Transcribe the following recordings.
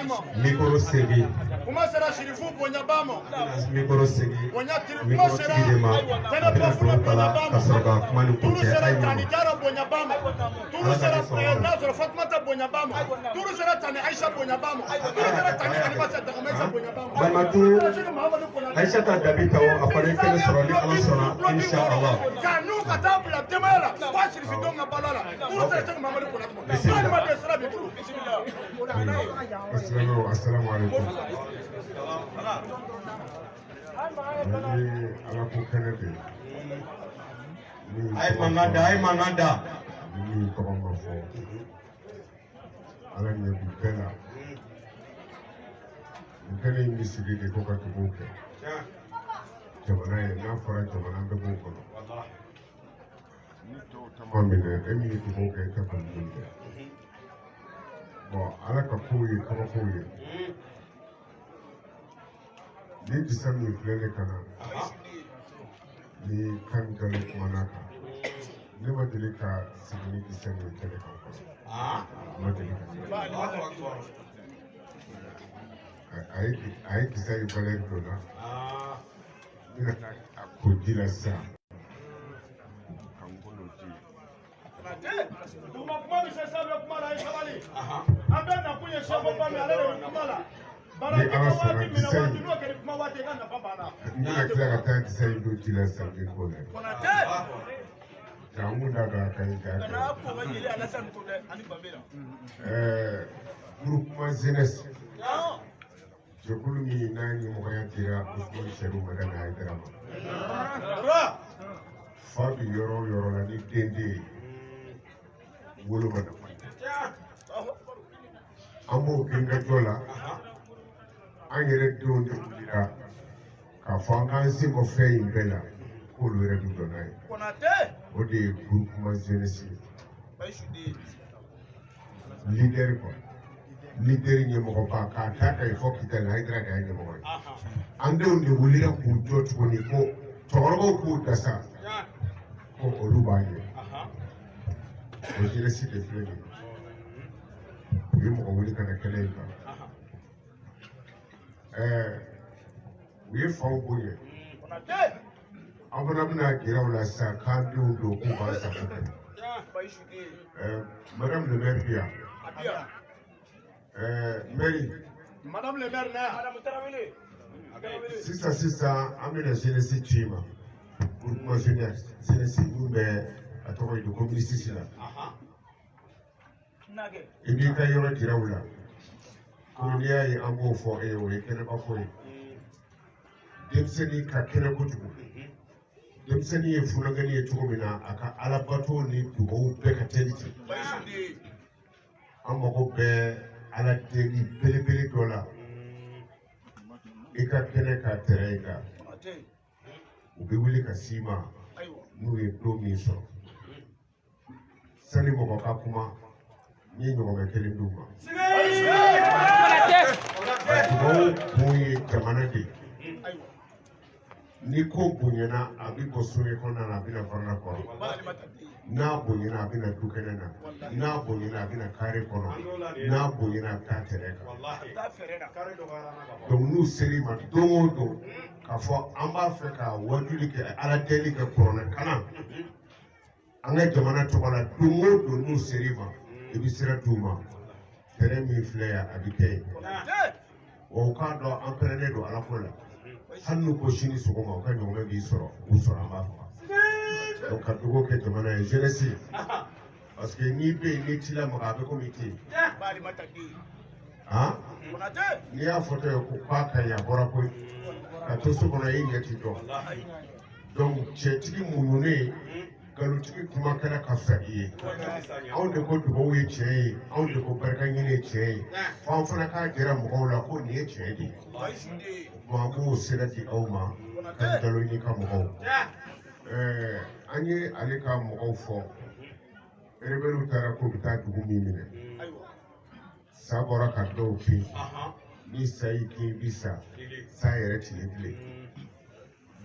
Micro segi. Comment sera Chirifu Bonyabamo? Micro segi. Comment sera Tenapofuna Bonyabamo? Turu sera Tanigara Bonyabamo. Turu sera Nazar Fatmata Bonyabamo. Turu sera Tani Aisha Bonyabamo. Turu sera Tani Alimasa Dagamesa Bonyabamo. Bamatu Aisha Tabita aparece sur l'Ansona, Inch'Allah. Kanu Katabla Temala. Quoi Chirifu Donga Balala? Turu sera Mamadou Konato. Assalamu alaikum. Ay manada. Ni komamba fo. Ala ni bela. Nkene misiri de ko ka tubuke. Jamana na fara jamana be ko ko. Wallahi. Ni to tamamine emi tubuke ta bandunde. Bon, ala ka koye kaba koye. Ni bisa mi filɛ kana ni kan gale kumana kan ne ma deli ka sigi ni bisa mi filɛ kan kɔsɔ. Ma deli ka. A ye kisɛ ye valeur dɔ la. N bɛna taa a ko ji la sisan. Ka n kɔnɔ ji. Ni ala sɔnna kisɛ in. N bɛna tila ka taa kisɛ in don ji la sisan min ko la. K'an kun da don a kan ɲi k'a kɛ. Groupement jeunesse. Jɛkulu min n'a ɲɛmɔgɔya dira Usmani Sɛrifu Madani Hayidara ma. Fa bi yɔrɔ o yɔrɔ la ni den tɛ yen. Wolo ma dafa. An b'o gɛnkajɔ la an yɛrɛ denw de wulila k'a fɔ an k'an sen bɔ fɛn in bɛɛ la k'olu yɛrɛ bɛ dɔn n'a ye. O de ye groupement jeunesse ye. Leader quoi. Leader ɲɛmɔgɔba k'a ta ka ye fɔ Kitale Hayidara de y'a ɲɛmɔgɔ ye. An denw de wulila k'u jɔ tuguni ko cɛkɔrɔbaw k'u dasa ko olu b'a ye. O jeunesse de filɛ nin ye. U ye mɔgɔ wuli ka na kɛnɛ in kan. U ye faw bonya. An fana bɛna gɛrɛ u la sisan k'an denw don k'u b'a sago kɛ. Madame le maire bi yan. Mairie. Madame le maire là. Sisan an bɛna jeunesse ci ma. Groupement jeunesse min bɛ a tɔgɔ ye di communiste la. I b'i ka yɔrɔ jira u la. Komi n'i y'a ye an b'o fɔ e ye o ye kɛnɛba ko ye. Denmisɛnnin ka kɛnɛ kojugu. Denmisɛnnin ye funankɛni ye cogo min na a ka alabato ni dugawu bɛɛ ka teli ten. An mago bɛ ala deli belebele dɔ la. I ka kɛnɛ ka tɛrɛ i kan. U bɛ wuli ka s'i ma n'u ye don min sɔrɔ. Sani mɔgɔ ka kuma. N ye ɲɔgɔnmɛ kelen d'u ma. Dugawu kun ye jamana de ye. Ni ko bonyana a bɛ bɔ soɲɛ kɔnɔna na a bɛ na farala kɔrɔ. N'a bonyana a bɛ na du kɛnɛ na. N'a bonyana a bɛ na kare kɔnɔ. N'a bonyana a bɛ taa tɛrɛ kan. Donc n'u ser'i ma don o don k'a fɔ an b'a fɛ ka wajuli kɛ ala deli kɛ kuranɛ kalan. An ka jamana tɔgɔ la don o don n'u ser'i ma. I bɛ sira d'u ma tɛrɛ min filɛ yan a bɛ kɛ yen wa u k'a dɔn an pɛrɛnnen don ala ko la hali n'u ko sini sɔgɔma u ka ɲɔgɔnmɛ b'i sɔrɔ u sɔrɔ an b'a faga donc ka dugawu kɛ jamana ye jeunesse parce que n'i bɛ yen n'i t'i lamaga a bɛ komi i tɛ yen n'i y'a fɔ tɔ ye ko k'a ka ɲi a bɔra koyi ka to so kɔnɔ i ɲɛ t'i dɔn donc cɛtigi muɲunen galutigi kuma kɛra ka fisa i ye anw de ko dugawu ye tiɲɛ ye anw de ko barika ɲini ye tiɲɛ ye fo an fana k'a jira mɔgɔw la ko nin ye tiɲɛ de ye o tuma an b'o sera di aw ma ka nkalon ɲini ka mɔgɔw an ye ale ka mɔgɔw fɔ rebelles taara k'u bɛ taa dugu min minɛ sa bɔra ka dɔw kin ni sa y'i kin i bi sa sa yɛrɛ t'i ye bilen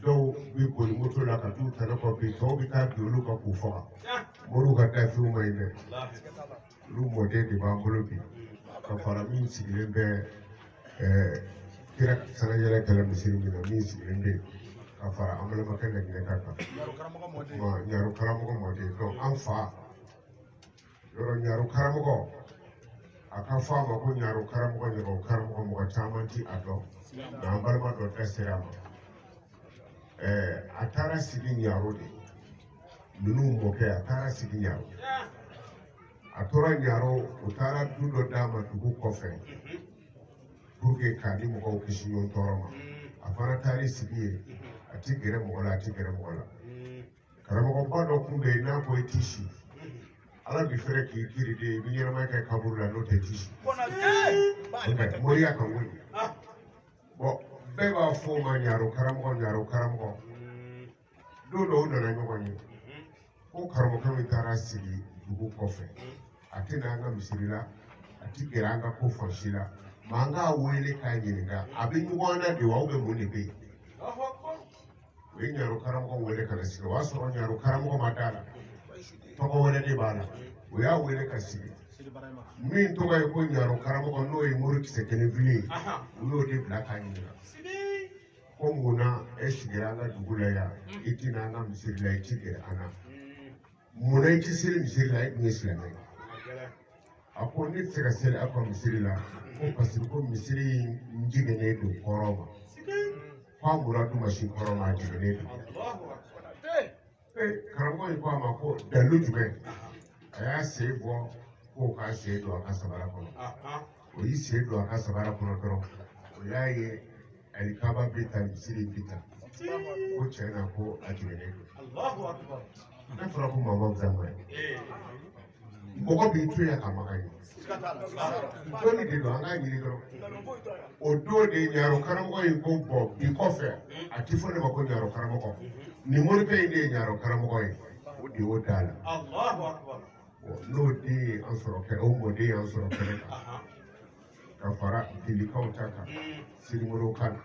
dɔw bɛ boli moto la ka t'u tɛnɛ kɔ bi tɔw bɛ taa bi olu ka k'u faga moriw ka dafew ma ɲi dɛ olu mɔden de b'an bolo bi kafara min sigilen bɛ kira sanayɛlɛ kɛlɛ misiri min na min sigilen bɛ ka fara an balimakɛ laginɛ ka kan ɲaro karamɔgɔ mɔden donc an fa yɔrɔ ɲaro karamɔgɔ a ka fɔ a ma ko ɲaro karamɔgɔ ɲaro karamɔgɔ mɔgɔ caman ti a dɔn nka an balima dɔ da sera a ma a taara sigi ɲaro de ninnu mɔkɛ a taara sigi ɲaro a tora ɲaro u taara du dɔ d'a ma dugu kɔfɛ pour que k'a di mɔgɔw kisi ɲɔgɔn tɔɔrɔ ma a fana taar'i sigi yen a ti gɛrɛ mɔgɔ la a ti gɛrɛ mɔgɔ la karamɔgɔba dɔ kun bɛ yen n'a ko i t'i si ala bi fɛrɛ k'i kiri de i bɛ ɲɛnamaya kɛ kaburu la n'o tɛ t'i si moriya kan wuli bɔn bɛɛ b'a fɔ o ma ɲaro karamɔgɔ don dɔw nana ɲɔgɔn ye ko karamɔgɔ min taara sigi dugu kɔfɛ a tɛna an ka misiri la a ti gɛrɛ an ka ko fansi la ma an k'a wele k'a ɲininka a bɛ ɲɔgɔn na de wa aw bɛ mun de bɛ yen u ye ɲaro karamɔgɔ wele ka na sigi o y'a sɔrɔ ɲaro karamɔgɔ ma d'a la tɔgɔ wɛrɛ de b'a la u y'a wele ka sigi min tɔgɔ ye ko ɲaro karamɔgɔ n'o ye mori kisɛ kelen fili ye u y'o de bila k'a ɲininka ko munna e sigira an ka dugu la yan i tɛna an ka misiri la i ti gɛrɛ an na munna i ti seli misiri la e tun ye silamɛ ye a ko ne tɛ se ka seli aw ka misiri la ko parce que ko misiri in jiginnen don kɔrɔ ma ko an bɔra duma si kɔrɔ ma a jiginnen don karamɔgɔ in ko a ma ko dalu jumɛn a y'a sen bɔ k'o k'a sen don a ka sabara kɔnɔ o y'i sen don a ka sabara kɔnɔ dɔrɔn o y'a ye alikaba bɛ ta misiri bɛ ta ko tiɲɛ na ko a jiginnen don ne fɔra ko mama zango ye mɔgɔ b'i to yan ka maga ye dɔnni de don an k'a ɲini dɔrɔn o don de ɲaro karamɔgɔ in ko bɔn bi kɔfɛ a ti fɔ ne ma ko ɲaro karamɔgɔ nin morikɛ in de ye ɲaro karamɔgɔ ye o de y'o da la n'o den ye an sɔrɔ kɛnɛ o mɔden y'an sɔrɔ kɛnɛ kan ka fara dilikaw ta kan sirimoriw kan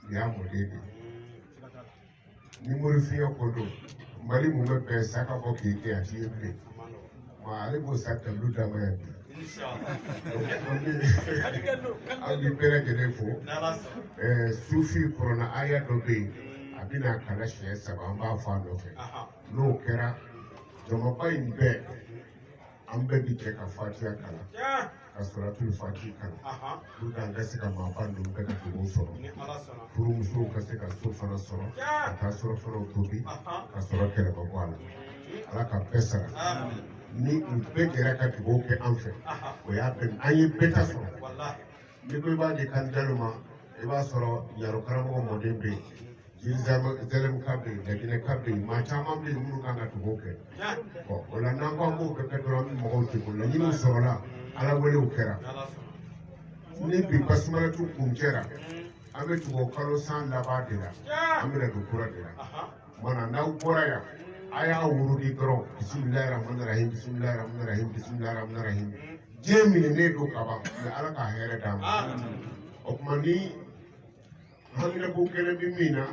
nin y'a mɔden de ni morifiya ko don mali mun bɛ bɛn sa ka bɔ k'i kɛ a ti ye bilen ma ale b'o sa dalu dama yan bi an bɛ bɛɛ lajɛlen fo sufi kɔrɔna aya dɔ bɛ yen a bɛna kala siɲɛ 3 an b'a fɔ a nɔfɛ n'o kɛra jamaba in bɛɛ an bɛɛ bi jɛ ka fatiya kalan ka suratul fati kalan pour que an ka se ka maaba ninnu bɛɛ ka dugawu sɔrɔ furumusow ka se ka so fana sɔrɔ ka taa surɔfanaw tobi ka sɔrɔ kɛlɛ ma bɔ a la ala ka bɛɛ sara ni u bɛɛ jɛra ka dugawu kɛ an fɛ o y'a bɛn an ye bɛɛ ta sɔrɔ ni ko i b'a di kandidalo ma i b'a sɔrɔ ɲaro karamɔgɔ mɔden bɛ yen zɛlɛmu ka bɛ yen laginɛ ka bɛ yen maa caman bɛ yen minnu kan ka dugawu kɛ o la n'an ko an b'o kɛ dɔrɔn an bɛ mɔgɔw degun laɲiniw sɔrɔla ala welew kɛra ni bi basumalatu kun cɛra an bɛ dugawu kalo san laban de la an bɛna don kura de la mana n'aw bɔra yan a y'a wurudi dɔrɔn bisimilayi rahmani rahim bisimilayi rahmani rahim bisimilayi rahmani rahim diɲɛ minɛnen don ka ban mɛ ala ka hɛrɛ d'an ma o tuma ni haminako kelen bɛ min na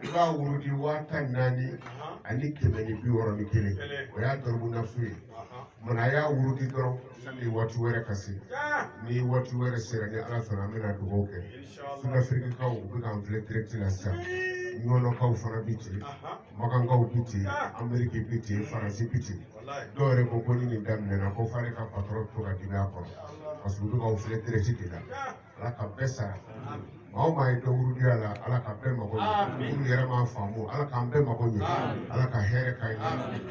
i b'a wurudi 14 ani 161 o y'a dɔrɔgu nafsu ye mana a y'a wurudi dɔrɔn ni waati wɛrɛ ka se ni waati wɛrɛ sera ni ala sɔnna an bɛna dugawu kɛ sudafirikaw u bɛ k'an filɛ direct la sisan ɲɔnɔkaw fana bi ten magankaw bi ten ameriki bi ten faransi bi ten dɔw yɛrɛ ko ni nin daminɛna ko f'ale ka patɔrɔn to ka dimi a kɔrɔ parce que u bɛ k'aw filɛ direct de la ala ka bɛɛ sara maa o maa ye dɔ wurudiya la ala ka bɛɛ mago ɲɛ minnu yɛrɛ m'a faamu ala k'an bɛɛ mago ɲɛ ala ka hɛrɛ k'an ye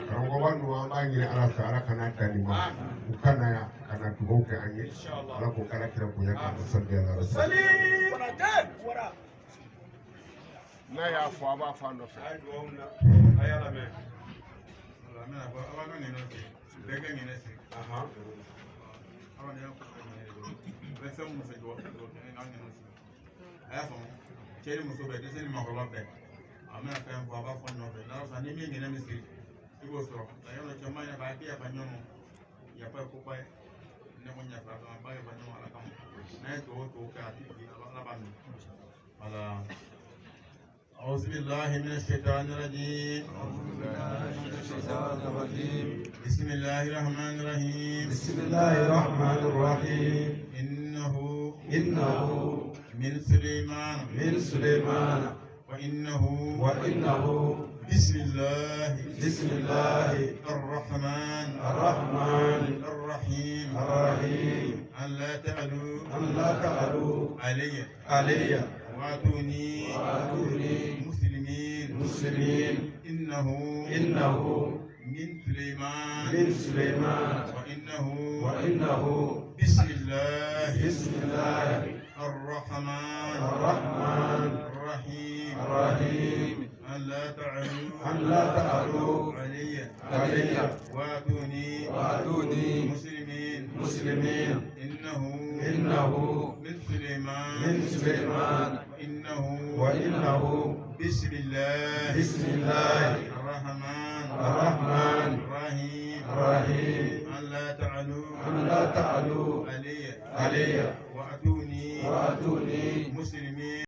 karamɔgɔba ninnu an b'a ɲini ala fɛ ala kana dan nin ma u ka na yan ka na dugawu kɛ an ye ala k'o kala kira bonya ka musali ala rasul n'a y'a fɔ a b'a fɔ a nɔfɛ a y'a lamɛn bɛɛ kɛ ɲinɛ sigi bɛ fɛn minnu fɛ jɔ a y'a faamu cɛ ni muso bɛɛ dɛsɛ ni maakɔrɔba bɛɛ a bɛna fɛn fɔ a b'a fɔ nɔfɛ n'a sɔrɔ ni min ɲinɛ min sigi i b'o sɔrɔ a yɔrɔ caman yafa a tɛ yafa ɲɔgɔn ma yafa ye koba ye ne ko yafa a ba yafa ɲɔgɔn ala kama n'a ye tubabu kɛ a tɛ jigin ala b'a minɛ wala أعوذ بالله من الشيطان الرجيم. بسم الله الرحمن الرحيم. بسم الله الرحمن الرحيم. إنه من سليمان وإنه بسم الله الرحمن الرحيم أن لا تعلوا علي وأتوني مسلمين إنه من سليمان وإنه بسم الله الرحمن الرحيم أن لا تعلوا علي وأتوني مسلمين إنه من سليمان وإنه بسم الله الرحمن الرحيم أن لا تعلوا علي وأتوني مسلمين